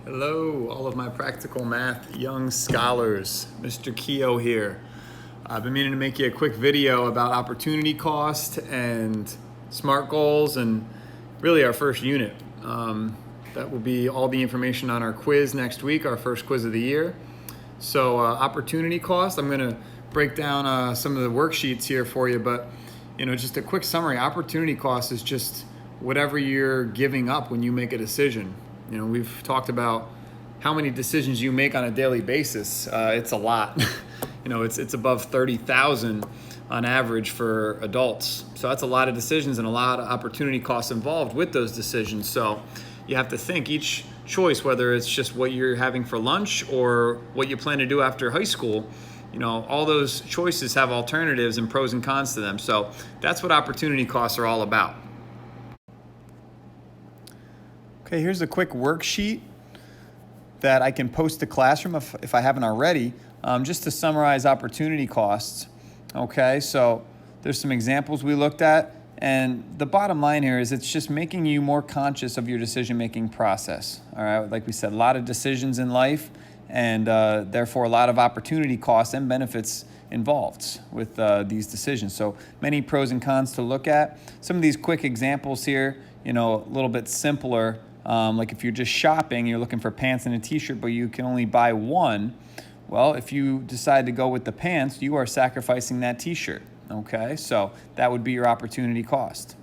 Hello, all of my practical math young scholars. Mr. Keogh here. I've been meaning to make you a quick video about opportunity cost and SMART goals and really our first unit. That will be all the information on our quiz next week, our first quiz of the year. So opportunity cost, I'm gonna break down some of the worksheets here for you, but just a quick summary. Opportunity cost is just whatever you're giving up when you make a decision. We've talked about how many decisions you make on a daily basis. It's a lot. It's above 30,000 on average for adults. So that's a lot of decisions and a lot of opportunity costs involved with those decisions. So you have to think each choice, whether it's just what you're having for lunch or what you plan to do after high school, all those choices have alternatives and pros and cons to them. So that's what opportunity costs are all about. Okay, here's a quick worksheet that I can post to Classroom if I haven't already, just to summarize opportunity costs. Okay, so there's some examples we looked at, and the bottom line here is it's just making you more conscious of your decision-making process. All right, like we said, a lot of decisions in life, and therefore a lot of opportunity costs and benefits involved with these decisions. So many pros and cons to look at. Some of these quick examples here, a little bit simpler. Like if you're just shopping, you're looking for pants and a t-shirt, but you can only buy one. Well, if you decide to go with the pants, you are sacrificing that t-shirt. Okay, so that would be your opportunity cost.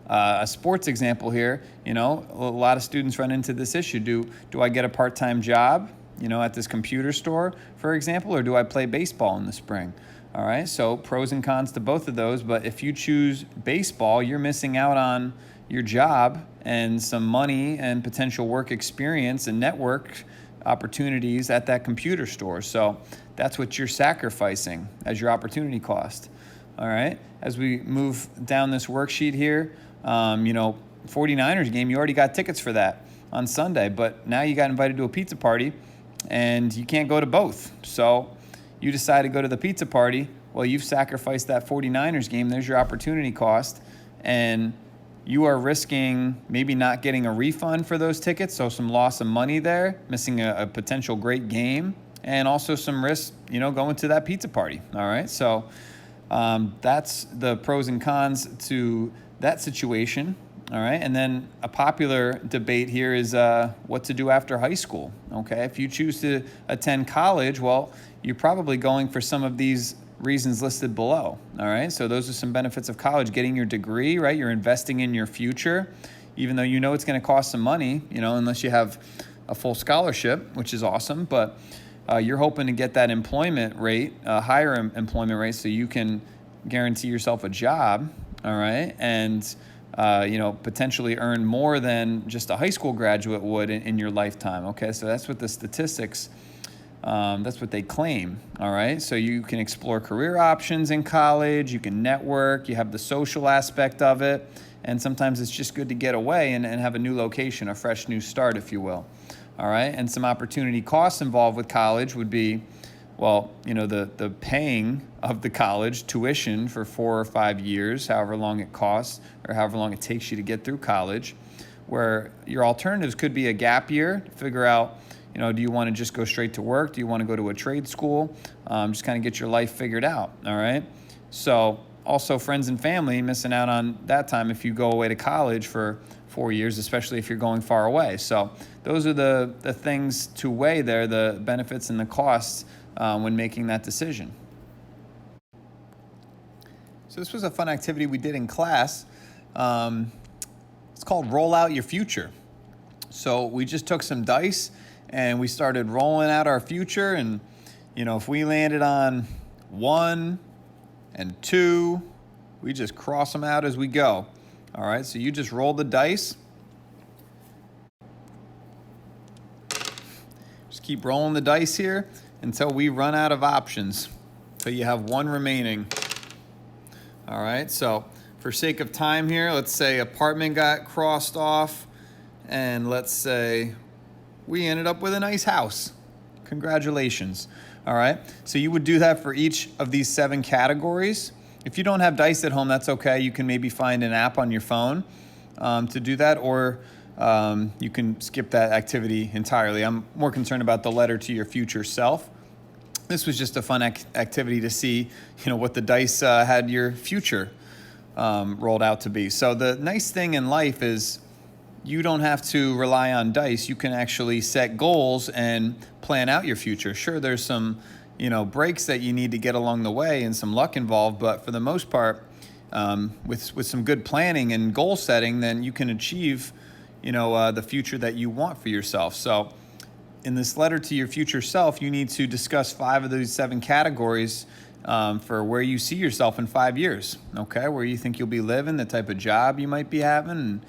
A sports example here, a lot of students run into this issue. Do I get a part-time job, at this computer store, for example, or do I play baseball in the spring? All right, so pros and cons to both of those, but if you choose baseball, you're missing out on your job and some money and potential work experience and network opportunities at that computer store. So that's what you're sacrificing as your opportunity cost. All right, as we move down this worksheet here, 49ers game, you already got tickets for that on Sunday, but now you got invited to a pizza party and you can't go to both. So you decide to go to the pizza party. Well, you've sacrificed that 49ers game. There's your opportunity cost. And you are risking maybe not getting a refund for those tickets, so some loss of money there, missing a potential great game, and also some risk, going to that pizza party. All right, so that's the pros and cons to that situation. All right, and then a popular debate here is what to do after high school. Okay, if you choose to attend college, well, you're probably going for some of these reasons listed below. All right, so those are some benefits of college. Getting your degree, right? You're investing in your future, even though it's going to cost some money, unless you have a full scholarship, which is awesome. But you're hoping to get that employment rate, higher employment rate, so you can guarantee yourself a job. All right, and potentially earn more than just a high school graduate would in your lifetime. Okay, so that's what the statistics. That's what they claim, all right? So you can explore career options in college, you can network, you have the social aspect of it, and sometimes it's just good to get away and have a new location, a fresh new start, if you will, all right? And some opportunity costs involved with college would be, well, the paying of the college tuition for 4 or 5 years, however long it costs or however long it takes you to get through college, where your alternatives could be a gap year to figure out, do you want to just go straight to work? Do you want to go to a trade school? Just kind of get your life figured out, all right? So also friends and family missing out on that time if you go away to college for 4 years, especially if you're going far away. So those are the things to weigh there, the benefits and the costs when making that decision. So this was a fun activity we did in class. It's called Roll Out Your Future. So we just took some dice and we started rolling out our future, and if we landed on 1 and 2, we just cross them out as we go. All right, so you just roll the dice. Just keep rolling the dice here until we run out of options. So you have 1 remaining. All right, so for sake of time here, let's say apartment got crossed off, and let's say we ended up with a nice house. Congratulations. All right. So you would do that for each of these 7 categories. If you don't have dice at home, that's okay. You can maybe find an app on your phone to do that, or you can skip that activity entirely. I'm more concerned about the letter to your future self. This was just a fun activity to see, what the dice had your future rolled out to be. So the nice thing in life is you don't have to rely on dice. You can actually set goals and plan out your future. Sure, there's some, breaks that you need to get along the way and some luck involved, but for the most part, with some good planning and goal setting, then you can achieve, the future that you want for yourself. So in this letter to your future self, you need to discuss 5 of those 7 categories for where you see yourself in 5 years, okay? Where you think you'll be living, the type of job you might be having,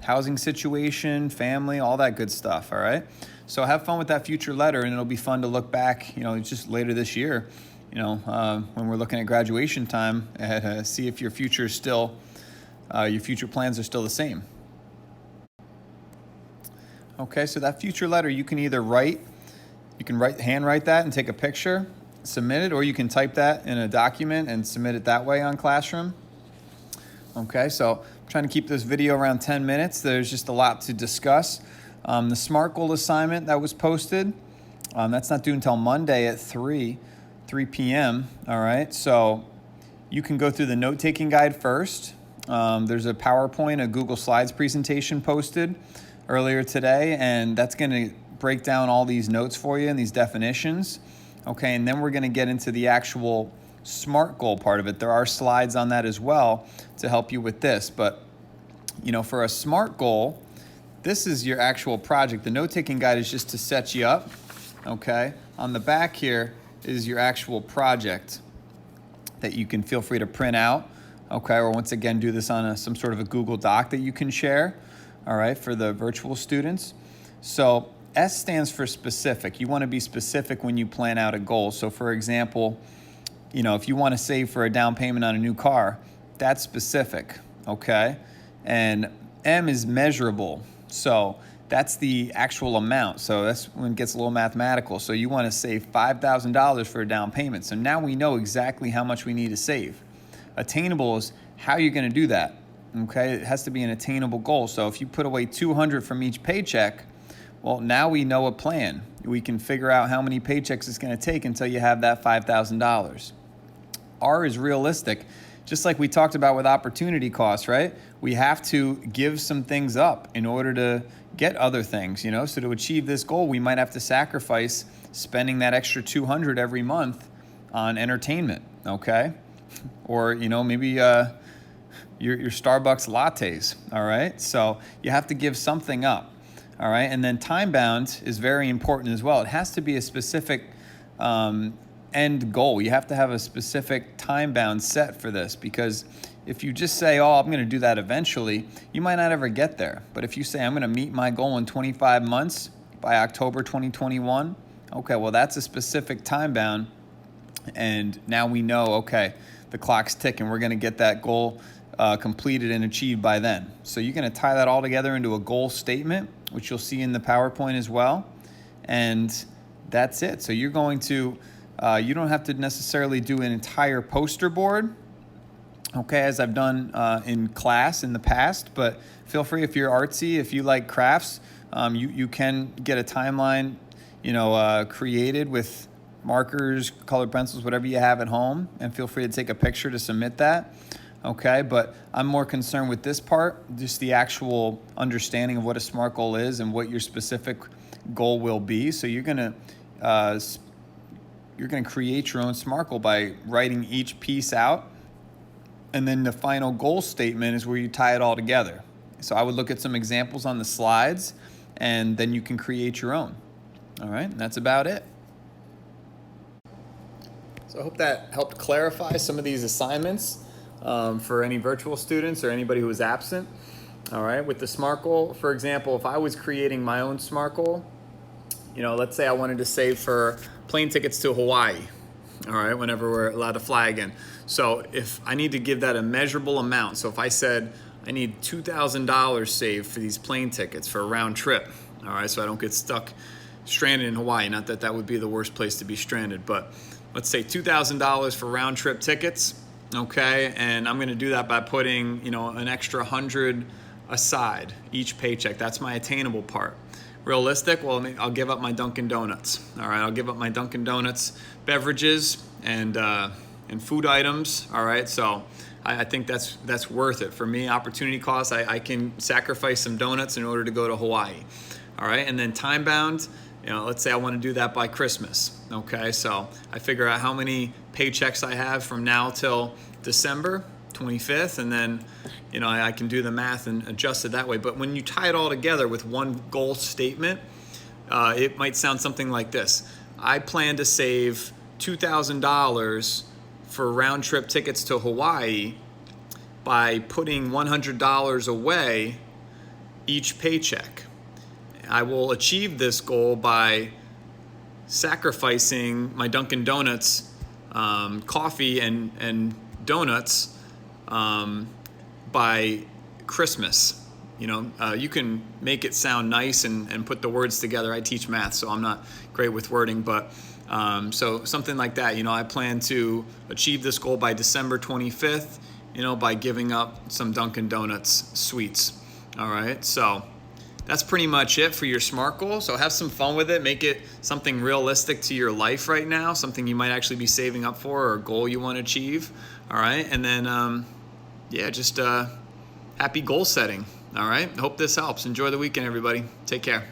housing situation, family, all that good stuff, all right? So have fun with that future letter, and it'll be fun to look back, just later this year, when we're looking at graduation time, and see if your future is still, your future plans are still the same. Okay, so that future letter, you can either handwrite that and take a picture, submit it, or you can type that in a document and submit it that way on Classroom. Okay, so I'm trying to keep this video around 10 minutes. There's just a lot to discuss. The SMART goal assignment that was posted, that's not due until Monday at 3 p.m. All right, so you can go through the note-taking guide first. There's a PowerPoint, a Google Slides presentation posted earlier today, and that's going to break down all these notes for you and these definitions. Okay, and then we're going to get into the actual SMART goal part of it. There are slides on that as well to help you with this, but for a SMART goal, this is your actual project. The note-taking guide is just to set you up. Okay, on the back here is your actual project that you can feel free to print out. Okay, or once again do this on some sort of a Google Doc that you can share. All right, for the virtual students. So S stands for specific. You want to be specific when you plan out a goal. So for example, if you want to save for a down payment on a new car, that's specific, okay? And M is measurable. So that's the actual amount. So that's when it gets a little mathematical. So you want to save $5,000 for a down payment. So now we know exactly how much we need to save. Attainable is how you're going to do that. Okay, it has to be an attainable goal. So if you put away $200 from each paycheck, well, now we know a plan. We can figure out how many paychecks it's going to take until you have that $5,000. R is realistic. Just like we talked about with opportunity costs, right? We have to give some things up in order to get other things, So to achieve this goal, we might have to sacrifice spending that extra $200 every month on entertainment, okay? Or, maybe your Starbucks lattes, all right? So you have to give something up, all right? And then time bound is very important as well. It has to be a specific end goal. You have to have a specific time bound set for this, because if you just say, I'm going to do that eventually, you might not ever get there. But if you say, I'm going to meet my goal in 25 months by October 2021, okay, well, that's a specific time bound. And now we know, okay, the clock's ticking. We're going to get that goal completed and achieved by then. So you're going to tie that all together into a goal statement, which you'll see in the PowerPoint as well. And that's it. So you're going to, you don't have to necessarily do an entire poster board, okay, as I've done in class in the past, but feel free, if you're artsy, if you like crafts, you can get a timeline, created with markers, colored pencils, whatever you have at home, and feel free to take a picture to submit that. Okay, but I'm more concerned with this part, just the actual understanding of what a SMART goal is and what your specific goal will be. So you're gonna create your own SMART goal by writing each piece out, and then the final goal statement is where you tie it all together. So I would look at some examples on the slides, and then you can create your own. All right, and that's about it. So I hope that helped clarify some of these assignments for any virtual students or anybody who was absent. All right, with the SMART goal, for example, if I was creating my own SMART goal, let's say I wanted to save for plane tickets to Hawaii, all right, whenever we're allowed to fly again. So if I need to give that a measurable amount, so if I said I need $2,000 saved for these plane tickets for a round trip, all right, so I don't get stuck stranded in Hawaii, not that that would be the worst place to be stranded, but let's say $2,000 for round trip tickets, okay, and I'm going to do that by putting, an extra $100 aside each paycheck. That's my attainable part. Realistic, well, I'll give up my Dunkin' Donuts. All right, I'll give up my Dunkin' Donuts beverages and food items. All right, so I think that's worth it for me. Opportunity cost. I can sacrifice some donuts in order to go to Hawaii. All right, and then time bound. Let's say I want to do that by Christmas. Okay, so I figure out how many paychecks I have from now till December 25th, and then I can do the math and adjust it that way. But when you tie it all together with one goal statement, it might sound something like this. I plan to save $2,000 for round trip tickets to Hawaii by putting $100 away each paycheck. I will achieve this goal by sacrificing my Dunkin' Donuts coffee and donuts by Christmas. You can make it sound nice and put the words together. I teach math, so I'm not great with wording, but so something like that. I plan to achieve this goal by December 25th, by giving up some Dunkin' Donuts sweets. All right, so that's pretty much it for your SMART goal. So have some fun with it. Make it something realistic to your life right now, something you might actually be saving up for, or a goal you want to achieve. All right, and then just happy goal setting. All right, hope this helps. Enjoy the weekend, everybody. Take care.